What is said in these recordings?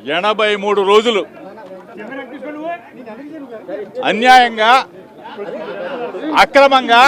83 రోజులు అన్యాయంగా అక్రమంగా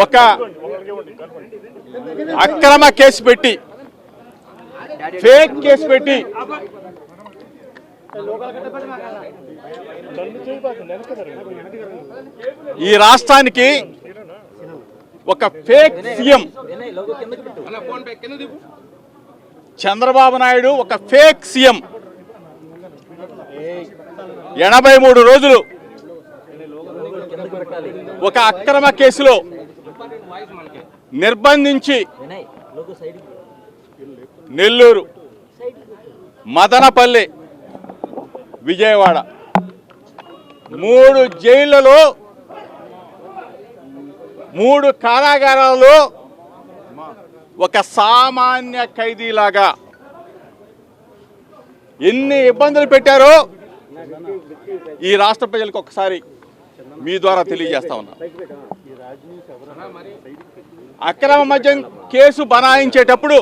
ఒక అక్రమ కేసు పెట్టి ఫేక్ కేసు పెట్టి ఈ రాష్ట్రానికి ఒక ఫేక్ సీఎం చంద్రబాబు నాయుడు ఒక ఫేక్ సీఎం 83 రోజులు ఒక అక్రమ కేసులో నిర్బంధించి నెల్లూరు, మదనపల్లి, విజయవాడ 3 జైళ్లలో 3 కారాగారాల్లో ఒక సామాన్య ఖైదీలాగా ఎన్ని ఇబ్బందులు పెట్టారో ఈ రాష్ట్ర ప్రజలకు ఒకసారి మీ ద్వారా తెలియజేస్తా ఉన్నా. అక్రమ మద్యం కేసు బనాయించేటప్పుడు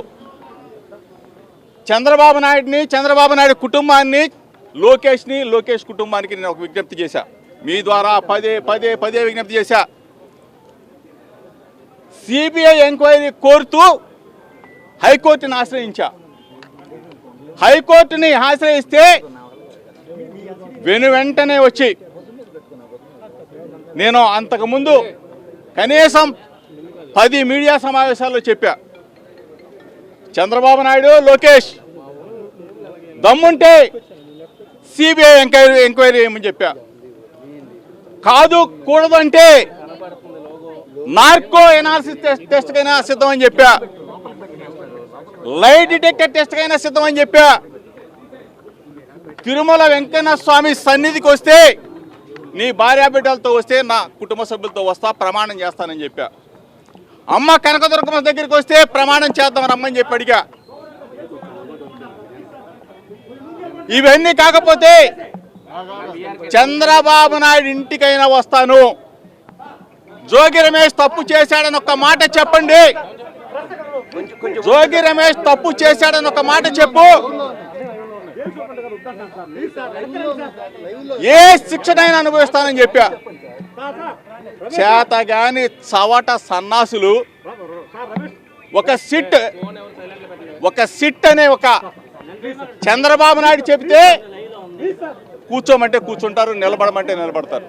చంద్రబాబు నాయుడిని, చంద్రబాబు నాయుడు కుటుంబాన్ని, లోకేష్ కుటుంబానికి నేను ఒక విజ్ఞప్తి చేశా. మీ ద్వారా పదే విజ్ఞప్తి చేశా. సిబిఐ ఎంక్వైరీ కోరుతూ హైకోర్టుని ఆశ్రయించా. హైకోర్టుని ఆశ్రయిస్తే వెంటనే వచ్చి నేను అంతకుముందు కనీసం 10 మీడియా సమావేశాల్లో చెప్పా, చంద్రబాబు నాయుడు, లోకేష్ దమ్ముంటే సిబిఐ ఎంక్వైరీ చేయమని చెప్పా. కాదు కూడదంటే నార్కో ఎనాలిసిస్ టెస్ట్ కైనా సిద్ధమని చెప్పా, లై డిటెక్టర్ టెస్ట్ కైనా సిద్ధమని చెప్పా. తిరుమల వెంకన్న స్వామి సన్నిధికి వస్తే నీ భార్యా బిడ్డలతో వస్తే నా కుటుంబ సభ్యులతో వస్తా, ప్రమాణం చేస్తానని చెప్పా. అమ్మ కనకదుర్గమ్మ దగ్గరికి వస్తే ప్రమాణం చేద్దామని రమ్మని చెప్పి అడిగా. ఇవన్నీ కాకపోతే చంద్రబాబు నాయుడు ఇంటికైనా వస్తాను, జోగి రమేష్ తప్పు చేశాడని ఒక మాట చెప్పండి, జోగి రమేష్ తప్పు చేశాడని ఒక మాట చెప్పు, ఏ శిక్షనైనా అనుభవిస్తానని చెప్పా. చేతగాని చవట సన్నాసులు ఒక సిట్ అనే ఒక చంద్రబాబు నాయుడు చెబితే కూర్చోమంటే కూర్చుంటారు, నిలబడమంటే నిలబడతారు.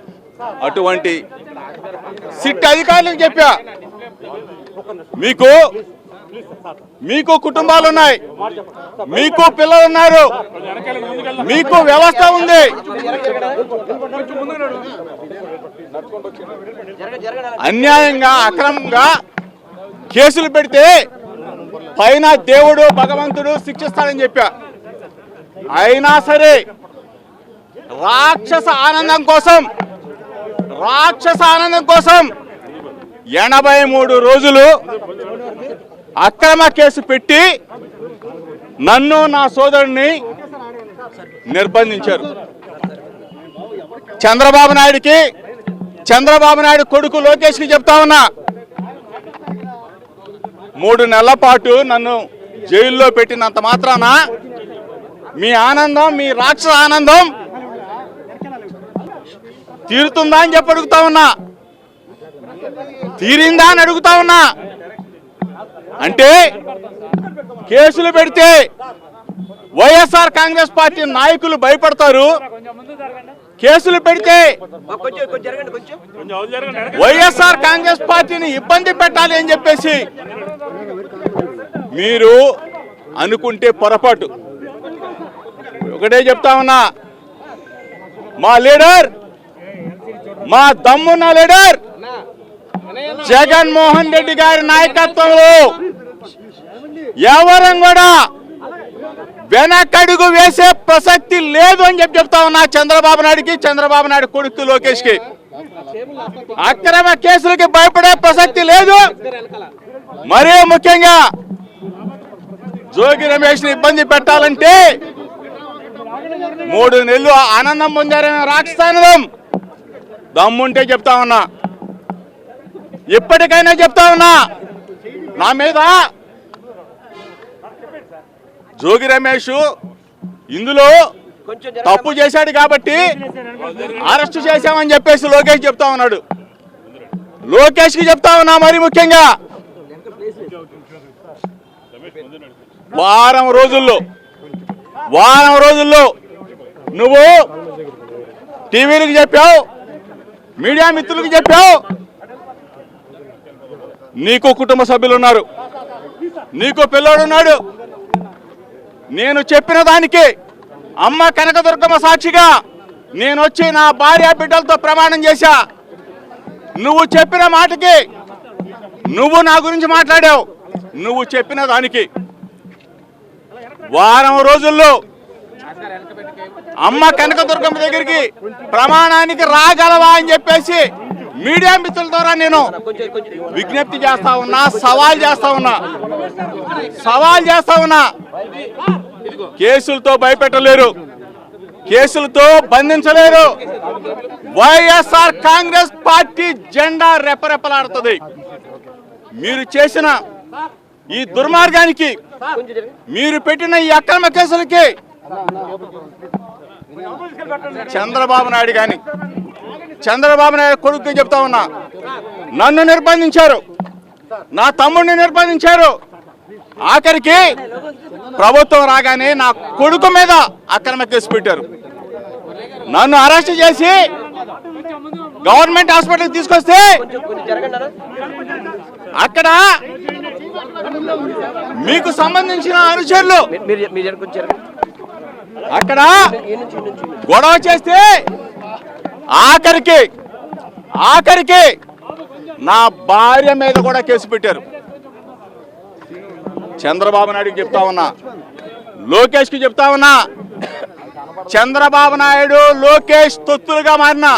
అటువంటి సిట్ అధికారులకు చెప్పా, మీకు కుటుంబాలు ఉన్నాయి, మీకు పిల్లలు ఉన్నారు, మీకు వ్యవస్థ ఉంది. అన్యాయంగా అక్రమంగా కేసులు పెడితే పైన దేవుడు భగవంతుడు శిక్షిస్తాడని చెప్పా. అయినా సరే రాక్షస ఆనందం కోసం 83 రోజులు అక్రమ కేసు పెట్టి నన్ను, నా సోదరుడిని నిర్బంధించారు. చంద్రబాబు నాయుడు కొడుకు లోకేష్కి చెప్తా ఉన్నా, 3 నెలల పాటు నన్ను జైల్లో పెట్టినంత మాత్రాన మీ ఆనందం, మీ రాక్షస ఆనందం తీరుతుందా అని చెప్పి అడుగుతా ఉన్నా, తీరిందా అని అడుగుతా ఉన్నా. అంటే కేసులు పెడితే వైఎస్ఆర్ కాంగ్రెస్ పార్టీ నాయకులు భయపడతారు, కేసులు పెడితే వైఎస్ఆర్ కాంగ్రెస్ పార్టీని ఇబ్బంది పెట్టాలి అని చెప్పేసి మీరు అనుకుంటే పొరపాటు. ఒకటే చెప్తా ఉన్నా, మా లీడర్, మా దమ్మున్న లీడర్ జగన్మోహన్ రెడ్డి గారి నాయకత్వంలో ఎవరం కూడా వెనకడుగు వేసే ప్రసక్తి లేదు అని చెప్తా ఉన్నా. చంద్రబాబు నాయుడికి, చంద్రబాబు నాయుడు కొడుకు లోకేష్ కి అక్రమ కేసులకి భయపడే ప్రసక్తి లేదు. మరీ ముఖ్యంగా జోగి రమేష్ ని ఇబ్బంది పెట్టాలంటే 3 నెలలు ఆనందం పొందారని రాక్షసానందం దమ్ముంటే చెప్తా ఉన్నా, ఇప్పటికైనా చెప్తా ఉన్నా, నా మీద జోగి రమేష్ ఇందులో తప్పు చేశాడు కాబట్టి అరెస్ట్ చేశామని చెప్పేసి లోకేష్ చెప్తా ఉన్నాడు. లోకేష్కి చెప్తా ఉన్నా మరి ముఖ్యంగా వారం రోజుల్లో నువ్వు టీవీలకు చెప్పావు, మీడియా మిత్రులకు చెప్పావు, నీకు కుటుంబ సభ్యులు ఉన్నారు, నీకు పిల్లోడున్నాడు. నేను చెప్పిన దానికి అమ్మ కనకదుర్గమ్మ సాక్షిగా నేను వచ్చి నా భార్య బిడ్డలతో ప్రమాణం చేశా. నువ్వు చెప్పిన మాటకి నువ్వు నా గురించి మాట్లాడావు. నువ్వు చెప్పిన దానికి వారం రోజుల్లో అమ్మ కనకదుర్గమ్మ దగ్గరికి ప్రమాణానికి రాగలవా అని చెప్పేసి మీడియా మిత్రుల ద్వారా నేను విజ్ఞప్తి చేస్తా ఉన్నా, సవాల్ చేస్తా ఉన్నా. కేసులతో భయపెట్టలేరు, కేసులతో బంధించలేరు. వైఎస్ఆర్ కాంగ్రెస్ పార్టీ జెండా రెపరెపలాడుతుంది. మీరు చేసిన ఈ దుర్మార్గానికి, మీరు పెట్టిన ఈ అక్రమ కేసులకి చంద్రబాబు నాయుడు కొడుకు చెప్తా ఉన్నా, నన్ను నిర్బంధించారు, నా తమ్ముడిని నిర్బంధించారు. ఆఖరికి ప్రభుత్వం రాగానే నా కొడుకు మీద అక్రమ కేసు పెట్టారు. నన్ను అరెస్ట్ చేసి గవర్నమెంట్ హాస్పిటల్కి తీసుకొస్తే అక్కడ మీకు సంబంధించిన అనుచరులు అక్కడ గొడవ చేస్తే ఆఖరికి నా భార్య మీద కూడా కేసు పెట్టారు. చంద్రబాబు నాయుడుకి చెప్తా ఉన్నా, లోకేష్కి చెప్తా ఉన్నా, చంద్రబాబు నాయుడు లోకేష్ తొత్తులుగా మారిన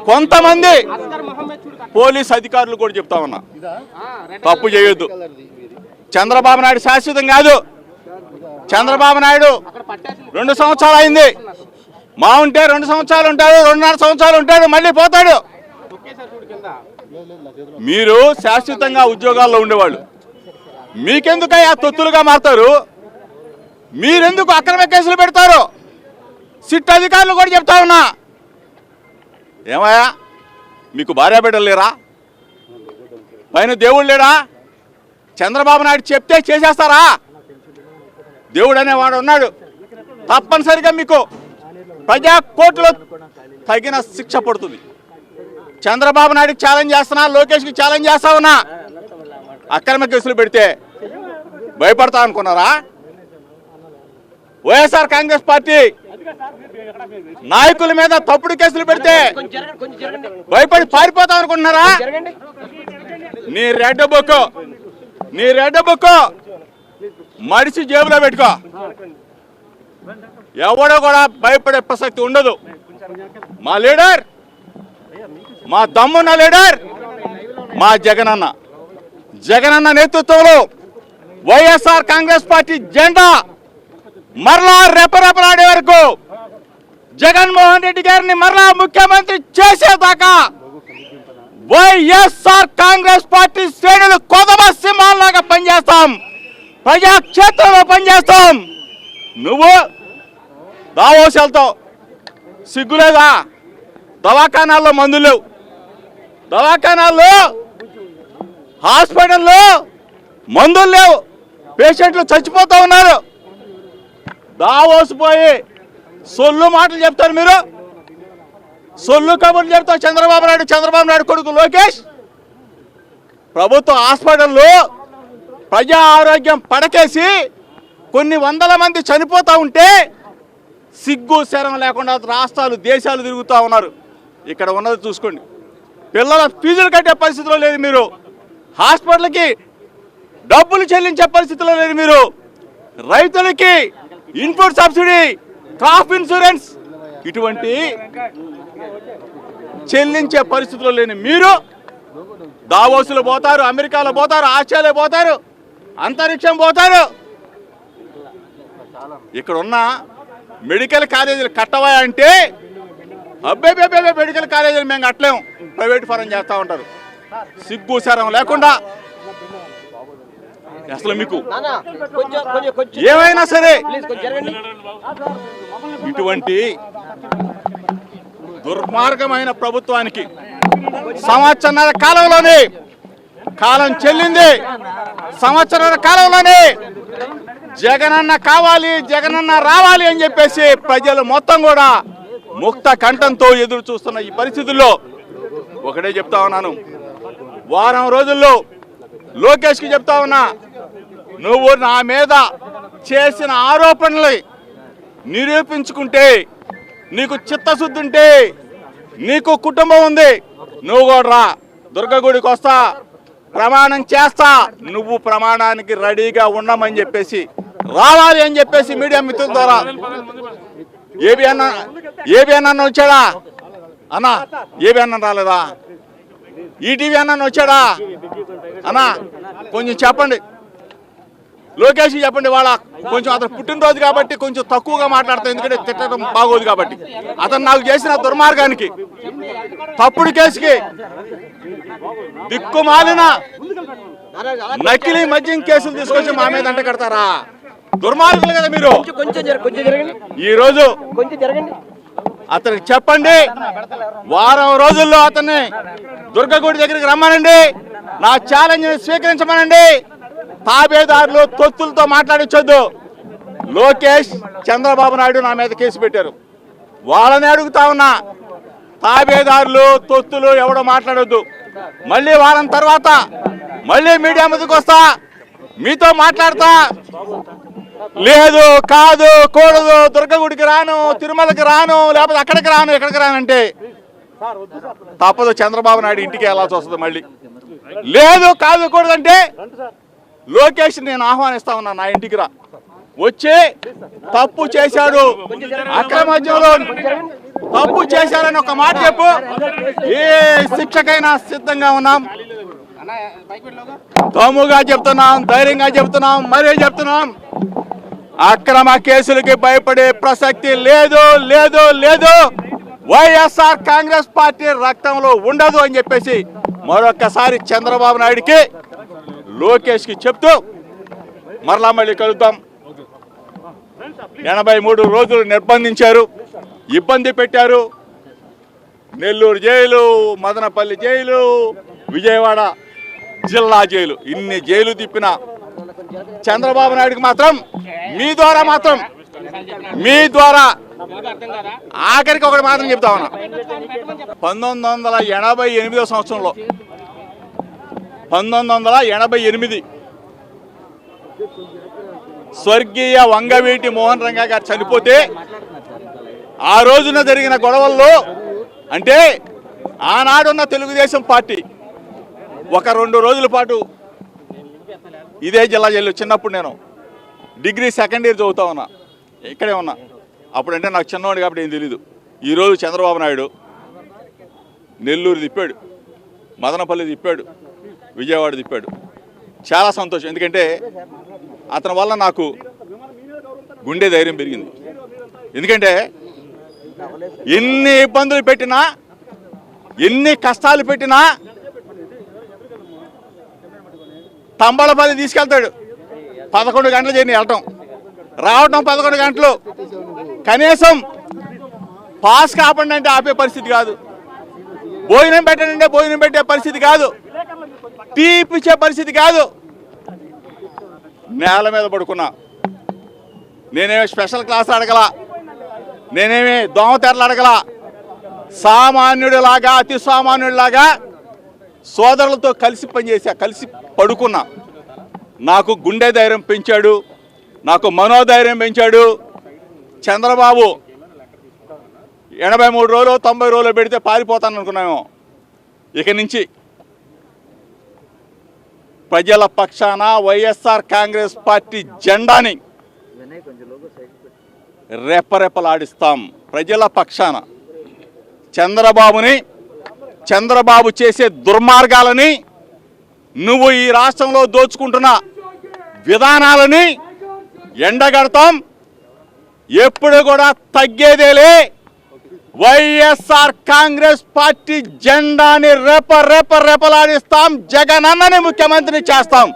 కొంతమంది పోలీస్ అధికారులు కూడా చెప్తా ఉన్నా, తప్పు చేయొద్దు. చంద్రబాబు నాయుడు శాశ్వతం కాదు. చంద్రబాబు నాయుడు 2 సంవత్సరాలు అయింది. మా ఉంటే 2 సంవత్సరాలు ఉంటాడు, 2.5 సంవత్సరాలు ఉంటాడు, మళ్ళీ పోతాడు. మీరు శాశ్వతంగా ఉద్యోగాల్లో ఉండేవాళ్ళు, మీకెందుకయ్యా తొత్తులుగా మారుతారు? మీరెందుకు అక్రమ కేసులు పెడతారు? సిట్ అధికారులు కూడా చెప్తా ఉన్నా, ఏమయ్యా మీకు భార్య బిడ్డలు లేరా? పైన దేవుడు లేడా? చంద్రబాబు నాయుడు చెప్తే చేసేస్తారా? దేవుడు అనేవాడు ఉన్నాడు. తప్పనిసరిగా మీకు ప్రజా కోర్టులో తగిన శిక్ష పడుతుంది. చంద్రబాబు నాయుడుకి ఛాలెంజ్ చేస్తున్నా, లోకేష్కి ఛాలెంజ్ చేస్తా ఉన్నా. అక్రమ కేసులు పెడితే భయపడతా అనుకున్నారా? వైఎస్ఆర్ కాంగ్రెస్ పార్టీ నాయకుల మీద తప్పుడు కేసులు పెడితే భయపడి పారిపోతా అనుకుంటున్నారా? నీ రెడ్ బుక్ మడిచి జేబులో పెట్టుకో. ఎవడో కూడా భయపడే ప్రసక్తి ఉండదు. మా లీడర్, మా దమ్మున్న లీడర్ మా జగనన్న నేతృత్వంలో వైఎస్ఆర్ కాంగ్రెస్ పార్టీ జెండా మరలా రెపరెపలాడే వరకు, జగన్మోహన్ రెడ్డి గారిని మరలా ముఖ్యమంత్రి చేసేదాకా వైఎస్ఆర్ కాంగ్రెస్ పార్టీ శ్రేణులు కొదమ సింహాల్లాగా పనిచేస్తాం, ప్రజాక్షేత్రంలో పనిచేస్తాం. నువ్వు దావోస్ వెళ్తావు, సిగ్గులేదా? దవాఖానాల్లో మందులు లేవు, దవాఖానాల్లో హాస్పిటల్లో మందులు లేవు, పేషెంట్లు చచ్చిపోతూ ఉన్నారు. దావోస్ పోయి సొల్లు మాటలు చెప్తారు మీరు, సొల్లు కబుర్లు చెప్తారు. చంద్రబాబు నాయుడు కొడుకు లోకేష్ ప్రభుత్వ హాస్పిటల్లో ప్రజా ఆరోగ్యం పడకేసి కొన్ని వందల మంది చనిపోతూ ఉంటే సిగ్గు శరం లేకుండా రాష్ట్రాలు దేశాలు తిరుగుతూ ఉన్నారు. ఇక్కడ ఉన్నది చూసుకోండి. పిల్లల ఫీజులు కట్టే పరిస్థితిలో లేదు మీరు, హాస్పిటల్కి డబ్బులు చెల్లించే పరిస్థితిలో లేదు మీరు, రైతులకి ఇన్పుట్ సబ్సిడీ, క్రాప్ ఇన్సూరెన్స్ ఇటువంటి చెల్లించే పరిస్థితిలో లేని మీరు దావోసులు పోతారు, అమెరికాలో పోతారు, ఆస్ట్రేలియా పోతారు, అంతరిక్షం పోతారు. ఇక్కడ ఉన్న మెడికల్ కాలేజీలు కట్టవా అంటే అబ్బే మెడికల్ కాలేజీలు మేము కట్టలేము, ప్రైవేట్ ఫారం చేస్తూ ఉంటారు. సిగ్గు శరం లేకుండా అసలు మీకు ఏమైనా సరే ఇటువంటి దుర్మార్గమైన ప్రభుత్వానికి సంవత్సరాల కాలంలోనే కాలం చెల్లింది. సంవత్సరాల కాలంలోనే జగనన్న కావాలి, జగనన్న రావాలి అని చెప్పేసి ప్రజలు మొత్తం కూడా ముక్త కంఠంతో ఎదురు చూస్తున్న ఈ పరిస్థితుల్లో ఒకటే చెప్తా ఉన్నాను, వారం రోజుల్లో లోకేష్కి చెప్తా ఉన్నా, నువ్వు నా మీద చేసిన ఆరోపణలు నిరూపించుకుంటే, నీకు చిత్తశుద్ధి ఉంటే, నీకు కుటుంబం ఉంది, నువ్వు కూడా రా, దుర్గగుడికి వస్తా, ప్రమాణం చేస్తా, నువ్వు ప్రమాణానికి రెడీగా ఉండమని చెప్పేసి రావాలి అని చెప్పేసి మీడియా మిత్రుల ద్వారా ఏబి అన్న వచ్చాడా అన్నా? ఏబి అన్న రాలేదా? ఈటీవీ అన్న వచ్చాడా అన్నా? కొంచెం చెప్పండి, లోకేష్ చెప్పండి. వాళ్ళ కొంచెం అతను పుట్టినరోజు కాబట్టి కొంచెం తక్కువగా మాట్లాడతాం, ఎందుకంటే తిట్టడం బాగోదు కాబట్టి. అతను నాకు చేసిన దుర్మార్గానికి, తప్పుడు కేసుకి, దిక్కుమాలిన నకిలీ మద్యం కేసులు తీసుకొచ్చి మా మీద అంట కడతారా? దుర్మార్గులు కదా మీరు. ఈ రోజు అతనికి చెప్పండి, వారం రోజుల్లో అతన్ని దుర్గగుడి దగ్గరికి రమ్మనండి, నా ఛాలెంజ్ స్వీకరించమనండి. తాబేదారులు తొత్తులతో మాట్లాడించొద్దు. లోకేష్, చంద్రబాబు నాయుడు నా మీద కేసు పెట్టారు, వాళ్ళని అడుగుతా ఉన్నా, తాబేదారులు తొత్తులు ఎవడో మాట్లాడొద్దు. మళ్ళీ వారం తర్వాత మళ్ళీ మీడియా ముందుకు వస్తా, మీతో మాట్లాడతా. లేదు, కాదు, కూడదు, దుర్గగుడికి రాను, తిరుమలకి రాను, లేకపోతే అక్కడికి రాను, ఎక్కడికి రానంటే తప్పదు, చంద్రబాబు నాయుడు ఇంటికి వెళ్ళాల్సి వస్తుంది. మళ్ళీ లేదు, కాదు, కూడదంటే లోకేష్ నేను ఆహ్వానిస్తా ఉన్నా, నా ఇంటికి రా, వచ్చి తప్పు చేశాడు, అక్రమద్యంలో తప్పు చేశారని ఒక మాట చెప్పు, ఏ శిక్షకైనా సిద్ధంగా ఉన్నాం. తమ్ముగా చెప్తున్నాం, ధైర్యంగా చెప్తున్నాం, మరీ చెప్తున్నాం, అక్రమ కేసులకి భయపడే ప్రసక్తి లేదు, లేదు, లేదు. వైఎస్ఆర్ కాంగ్రెస్ పార్టీ రక్తంలో ఉండదు అని చెప్పేసి మరొక్కసారి చంద్రబాబు నాయుడికి, లోకేష్కి చెప్తూ మరలా మళ్ళీ కలుద్దాం. 83 రోజులు నిర్బంధించారు, ఇబ్బంది పెట్టారు. నెల్లూరు జైలు, మదనపల్లి జైలు, విజయవాడ జిల్లా జైలు, ఇన్ని జైలు తిప్పిన చంద్రబాబు నాయుడికి మాత్రం మీ ద్వారా ఆఖరికి ఒకటి మాత్రం చెప్తా ఉన్నా. 1988 సంవత్సరంలో 1988 స్వర్గీయ వంగవీటి మోహన్ రంగా గారు చనిపోతే ఆ రోజున జరిగిన గొడవల్లో, అంటే ఆనాడున్న తెలుగుదేశం పార్టీ ఒక 2 రోజుల పాటు ఇదే జిల్లా జైలు, చిన్నప్పుడు నేను డిగ్రీ సెకండ్ ఇయర్ చదువుతా ఉన్నా, ఇక్కడే ఉన్నా. అప్పుడంటే నాకు చిన్నవాడు కాబట్టి ఏం తెలీదు. ఈరోజు చంద్రబాబు నాయుడు నెల్లూరు తిప్పాడు, మదనపల్లి తిప్పాడు, విజయవాడ తిప్పాడు. చాలా సంతోషం, ఎందుకంటే అతని వల్ల నాకు గుండె ధైర్యం పెరిగింది. ఎందుకంటే ఎన్ని ఇబ్బందులు పెట్టినా, ఎన్ని కష్టాలు పెట్టినా తంబళపల్లి తీసుకెళ్తాడు. 11 గంటలు జర్నీ, వెళ్ళటం రావటం 11 గంటలు. కనీసం పాస్ కాపండి అంటే ఆపే పరిస్థితి కాదు, భోజనం పెట్టండి భోజనం పెట్టే పరిస్థితి కాదు, టీ ఇప్పించే పరిస్థితి కాదు. నేల మీద పడుకున్నా, నేనేమి స్పెషల్ క్లాస్ అడగల, నేనేమి దోమతెరలు అడగల. సామాన్యుడిలాగా, అతి సామాన్యుడిలాగా సోదరులతో కలిసి పనిచేసా, కలిసి పడుకున్నా. నాకు గుండె ధైర్యం పెంచాడు, నాకు మనోధైర్యం పెంచాడు. చంద్రబాబు 83 రోజులు 90 రోజులు పెడితే పారిపోతాను అనుకున్నాము. ఇక నుంచి ప్రజల పక్షాన వైఎస్ఆర్ కాంగ్రెస్ పార్టీ జెండాని రెపరెపలాడిస్తాం. ప్రజల పక్షాన చంద్రబాబు చేసే దుర్మార్గాలని, నువ్వు ఈ రాష్ట్రంలో దోచుకుంటున్న విధానాలని ఎండగడతాం. ఎప్పుడు కూడా తగ్గేదేలే. వైఎస్ఆర్ కాంగ్రెస్ పార్టీ జెండాని రెపరెపలాడిస్తాం. జగనన్నని ముఖ్యమంత్రిని చేస్తాం.